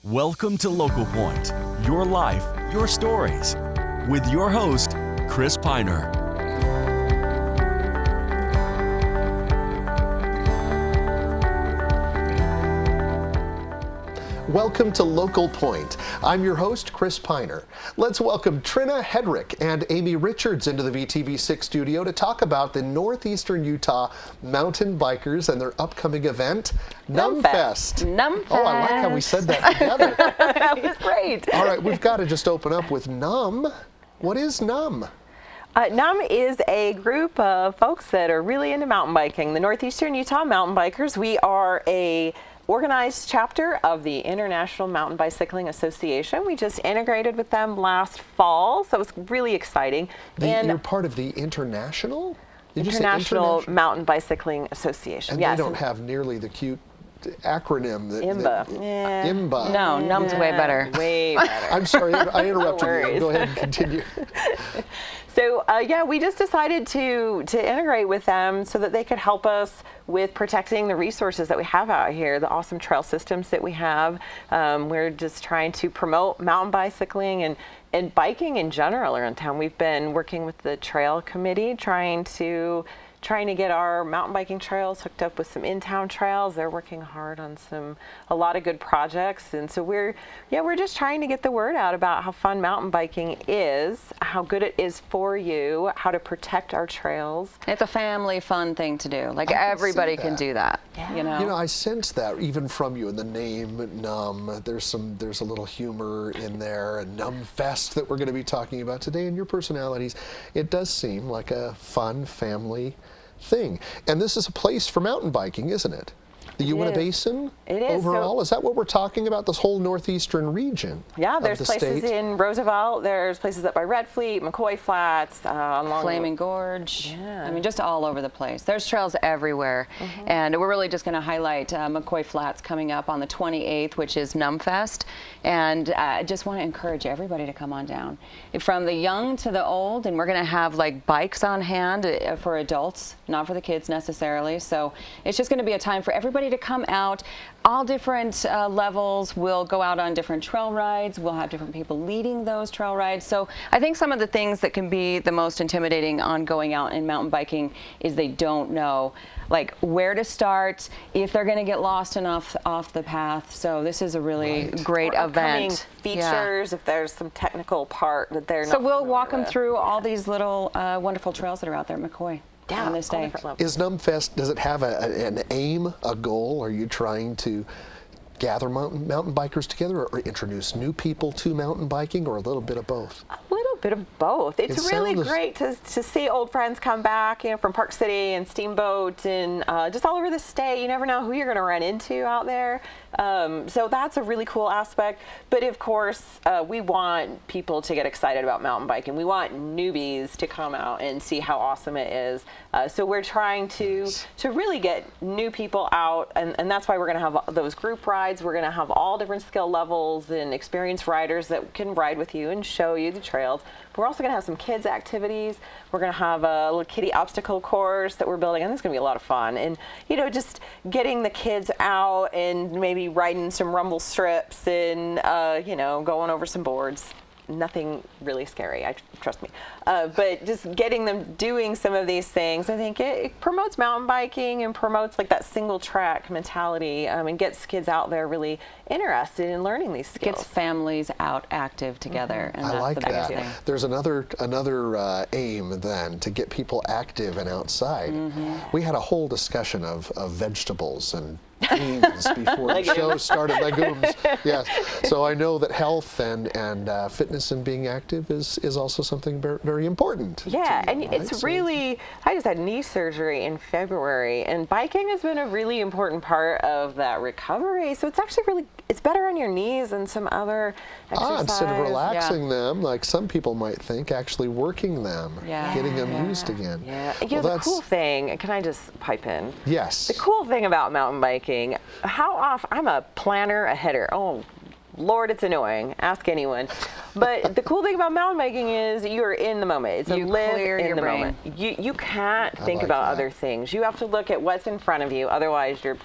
Welcome to Local Point, your life, your stories, with your host, Chris Piner. Welcome to Local Point. I'm your host, Chris Piner. Let's welcome Trina, Hedrick, and Amy Richards into the VTV6 Studio to talk about the Northeastern Utah Mountain Bikers and their upcoming event, NUMBfest. NUMBfest. Oh, I like how we said that together. That was great. All right, we've got to just open up with NUM. What is NUM? NUM is a group of folks that are really into mountain biking. The Northeastern Utah Mountain Bikers. We are a organized chapter of the International Mountain Bicycling Association. We just integrated with them last fall, so it was really exciting. You're part of the International? International Mountain Bicycling Association. And yes. They don't have nearly the cute acronym that IMBA. IMBA. No, NUM's way better. Way better. I'm sorry, I interrupted you. Go ahead and continue. So yeah, we just decided to integrate with them so that they could help us with protecting the resources that we have out here, the awesome trail systems that we have. We're just trying to promote mountain bicycling and biking in general around town. We've been working with the trail committee trying to get our mountain biking trails hooked up with some in-town trails. They're working hard on a lot of good projects, and so we're just trying to get the word out about how fun mountain biking is, how good it is for you, how to protect our trails. It's a family fun thing to do. Like everybody can do that. Yeah. You know, I sense that even from you in the name NUM. There's a little humor in there, and NUMBfest that we're going to be talking about today, and your personalities. It does seem like a fun family thing. And this is a place for mountain biking, isn't it? The Uinta Basin? It is. Overall, is that what we're talking about, this whole northeastern region? Yeah, there's places state? In Roosevelt, there's places up by Red Fleet, McCoy Flats, along Flaming Gorge. Yeah. I mean, just all over the place. There's trails everywhere. And we're really just going to highlight McCoy Flats coming up on the 28th, which is NUMBfest. And I just want to encourage everybody to come on down. From the young to the old, and we're going to have like bikes on hand for adults, not for the kids necessarily. So it's just going to be a time for everybody to come out. All different levels. We'll go out on different trail rides. We'll have different people leading those trail rides. So I think some of the things that can be the most intimidating on going out and mountain biking is they don't know like where to start, if they're going to get lost enough off the path. So this is a really great event. Features, if there's some technical part that they're not. So we'll walk them through all these little wonderful trails that are out there at McCoy. On this day. Is NUMBfest, does it have an aim, a goal? Are you trying to gather mountain bikers together, or introduce new people to mountain biking, or a little bit of both? A little bit of both. It's really great to see old friends come back, from Park City and Steamboat and just all over the state. You never know who you're going to run into out there. So that's a really cool aspect. But of course, we want people to get excited about mountain biking. We want newbies to come out and see how awesome it is. So we're trying to really get new people out, and that's why we're going to have those group rides. We're going to have all different skill levels and experienced riders that can ride with you and show you the trails. But we're also going to have some kids activities. We're going to have a little kiddie obstacle course that we're building, and it's going to be a lot of fun. And just getting the kids out and maybe riding some rumble strips and going over some boards. Nothing really scary, trust me. But just getting them doing some of these things, I think it promotes mountain biking and promotes like that single track mentality, and gets kids out there really interested in learning these skills. Gets families out active together, and I like that's the biggest that. thing. There's another aim then to get people active and outside. We had a whole discussion of vegetables and beans before the show started, legumes. Yes, so I know that health and fitness and being active is also something very important. Yeah, to you, and right? it's really, I just had knee surgery in February, and biking has been a really important part of that recovery. So it's actually it's better on your knees than some other exercise. Instead of relaxing them, like some people might think, actually working them, getting them used again. Yeah, the cool thing, can I just pipe in? Yes. The cool thing about mountain biking, how often, I'm a planner, a header. Oh, Lord, it's annoying. Ask anyone. But the cool thing about mountain biking is you're in the moment. It's a live in the moment. You can't think about other things. You have to look at what's in front of you. Otherwise, you're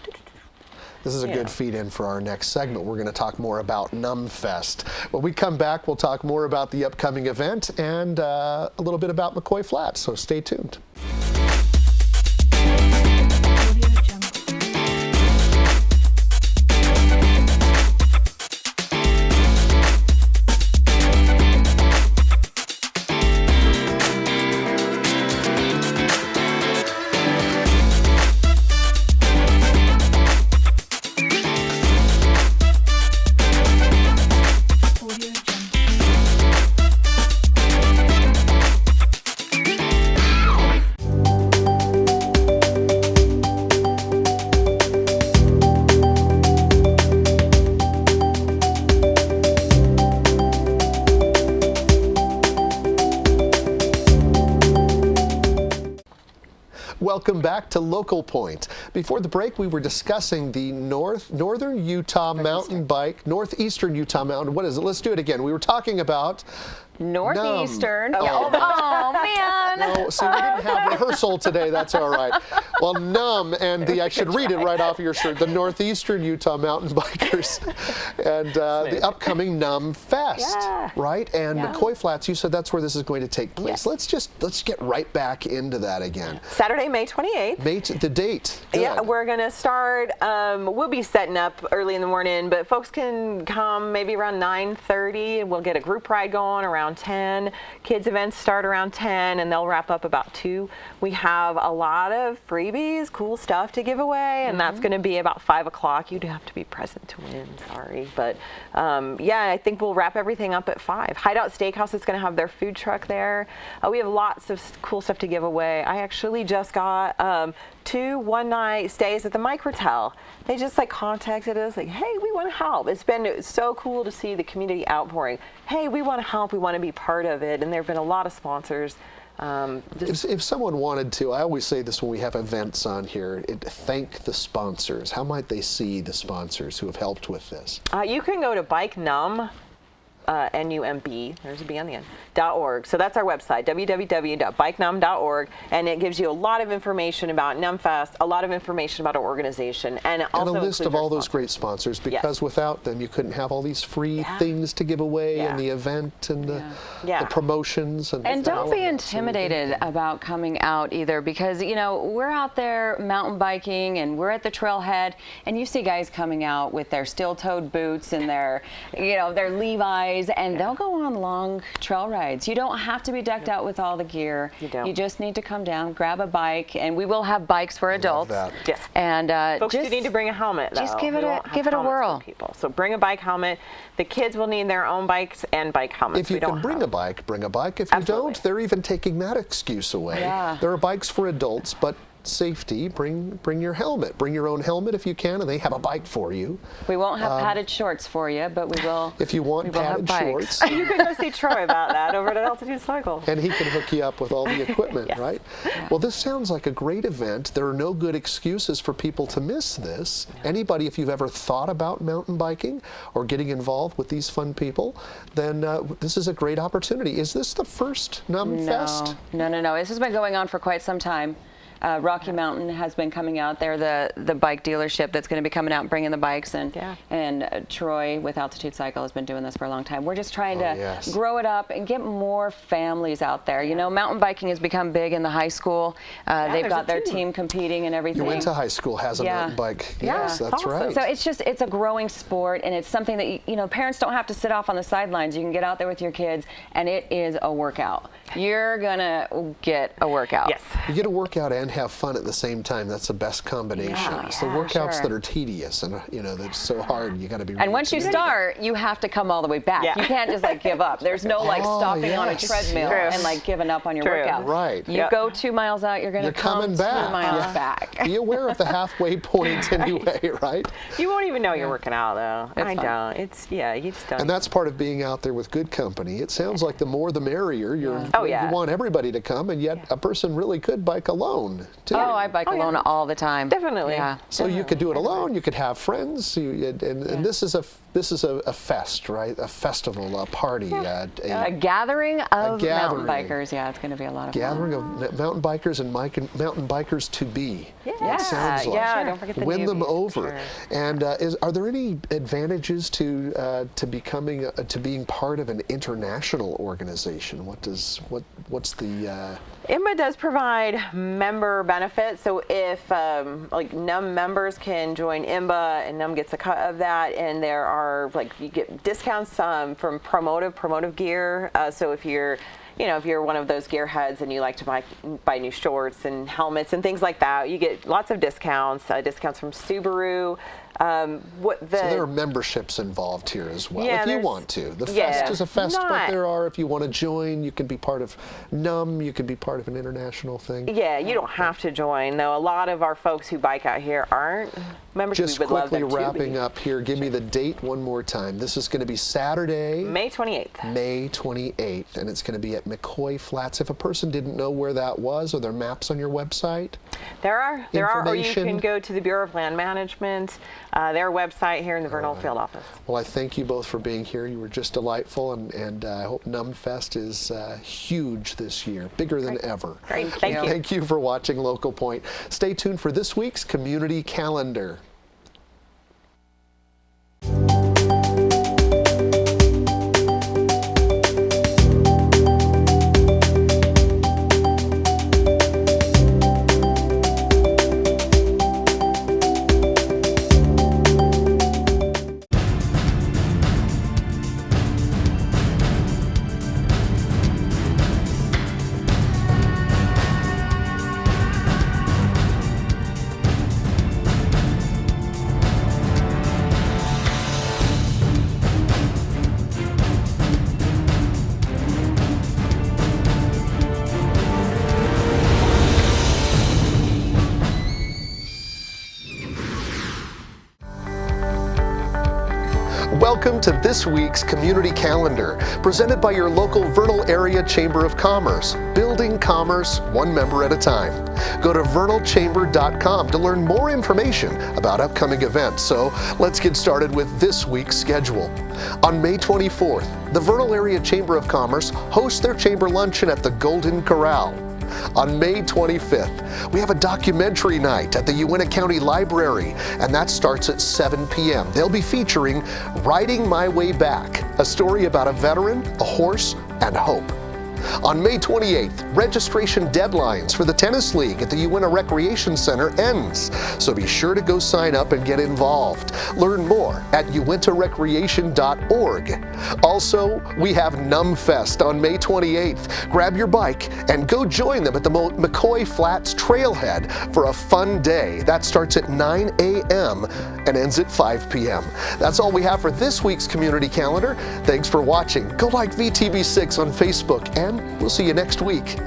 This is a good feed in for our next segment. We're going to talk more about NUMBfest. When we come back, we'll talk more about the upcoming event and a little bit about McCoy Flats, so stay tuned. Welcome back to Local Point. Before the break, we were discussing the Northeastern Utah Mountain Mountain. What is it? Let's do it again. We were talking about Northeastern. Oh, man. No, see, we didn't have rehearsal today. That's all right. Well, and I should read it right off of your shirt, the Northeastern Utah Mountain Bikers and the upcoming NUMBfest, right? And McCoy Flats, you said that's where this is going to take place. Yes. Let's get right back into that again. Saturday, May 28th. The date. Good. Yeah, we're going to start, we'll be setting up early in the morning, but folks can come maybe around 9:30, and we'll get a group ride going around 10. Kids events start around 10 and they'll wrap up about 2. We have a lot of freebies, cool stuff to give away, and that's going to be about 5 o'clock. You'd have to be present to win, sorry. But yeah, I think we'll wrap everything up at 5. Hideout Steakhouse is going to have their food truck there. We have lots of cool stuff to give away. I actually just got 2 one-night stays at the Microtel. They just contacted us hey, we want to help. It's been so cool to see the community outpouring. Hey, we want to help. We want to be part of it. And there have been a lot of sponsors. If someone wanted to, I always say this when we have events on here, thank the sponsors. How might they see the sponsors who have helped with this? You can go to BikeNumb, NUMB, there's a B on the end, .org. So that's our website, www.bikenumb.org, and it gives you a lot of information about NUMBfest, a lot of information about our organization, and also a list of all those great sponsors, because without them you couldn't have all these free things to give away and the event and the promotions. And don't be intimidated about coming out either, because we're out there mountain biking and we're at the trailhead, and you see guys coming out with their steel-toed boots and their their Levi's, and they'll go on long trail rides. You don't have to be decked out with all the gear. You don't. You just need to come down, grab a bike, and we will have bikes for adults. Yes. And folks, you need to bring a helmet, though. Just give it a whirl. People. So bring a bike helmet. The kids will need their own bikes and bike helmets. If you can bring a bike, bring a bike. If you don't, they're even taking that excuse away. Yeah. There are bikes for adults, but safety, bring your helmet. Bring your own helmet if you can, and they have a bike for you. We won't have padded shorts for you, but we will. If you want padded shorts. You can go see Troy about that over at Altitude Cycle. And he can hook you up with all the equipment, right? Yeah. Well, this sounds like a great event. There are no good excuses for people to miss this. No. Anybody, if you've ever thought about mountain biking or getting involved with these fun people, then this is a great opportunity. Is this the first NUMBfest? No. This has been going on for quite some time. Rocky Mountain has been coming out. They're the bike dealership that's going to be coming out and bringing the bikes, and Troy with Altitude Cycle has been doing this for a long time. We're just trying to grow it up and get more families out there. Mountain biking has become big in the high school. They've got their team competing and everything. You went to high school, has a mountain bike. Yes, that's awesome. right. So it's a growing sport, and it's something that parents don't have to sit off on the sidelines. You can get out there with your kids, and it is a workout. You're gonna get a workout. Yes. You get a workout and have fun at the same time. That's the best combination. It's the workouts that are tedious and that's so hard. You got to be. And once you start, you have to come all the way back. You can't just give up. There's no stopping on a treadmill and giving up on your workout. Right. You go 2 miles out, you're going to come 2 miles back. Be aware of the halfway point anyway, right? You won't even know you're working out though. I don't. It's you just don't. And that's part of being out there with good company. It sounds like the more the merrier. You want everybody to come, and yet a person really could bike alone. alone too. Oh, I bike alone all the time. Definitely. Yeah. So you could do it alone. You could have friends. And this is a fest, right? A festival, a party, A gathering of mountain gathering. bikers. Yeah, it's going to be a lot of fun. Gathering of mountain bikers and mountain bikers to be. Yeah, It sounds like. yeah. Don't forget the Win them newbies, over. sure. And are there any advantages to being part of an international organization? What's the IMBA does provide member benefits. So if like NUM members can join IMBA, and NUM gets a cut of that, and there are you get discounts from promotive gear. So if you're one of those gearheads and you like to buy new shorts and helmets and things like that, you get lots of discounts. Discounts from Subaru. So there are memberships involved here as well, Yeah, if you there's- want to. The yeah, fest is a fest, but not- there are, if you want to join, you can be part of NUM, you can be part of an international thing. Yeah, you don't have to join, though. A lot of our folks who bike out here aren't members. Just We would love quickly them to wrapping be. up here, give me the date one more time. This is going to be Saturday, May 28th. May 28th, and it's going to be at McCoy Flats. If a person didn't know where that was, are there maps on your website? There are, or you Information? can go to the Bureau of Land Management, their website here in the Vernal Field office. Well, I thank you both for being here. You were just delightful, and I hope NUMBfest is huge this year, bigger than ever. Great, thank you. Thank you for watching Local Point. Stay tuned for this week's Community Calendar. Welcome to this week's Community Calendar, presented by your local Vernal Area Chamber of Commerce, building commerce one member at a time. Go to vernalchamber.com to learn more information about upcoming events. So let's get started with this week's schedule. On May 24th, the Vernal Area Chamber of Commerce hosts their chamber luncheon at the Golden Corral. On May 25th, we have a documentary night at the Uintah County Library, and that starts at 7 p.m. They'll be featuring Riding My Way Back, a story about a veteran, a horse, and hope. On May 28th, registration deadlines for the Tennis League at the Uintah Recreation Center ends, so be sure to go sign up and get involved. Learn more at uintahrecreation.org. Also, we have NUMBfest on May 28th. Grab your bike and go join them at the McCoy Flats Trailhead for a fun day. That starts at 9 a.m. and ends at 5 p.m. That's all we have for this week's Community Calendar. Thanks for watching. Go like VTV6 on Facebook, and we'll see you next week.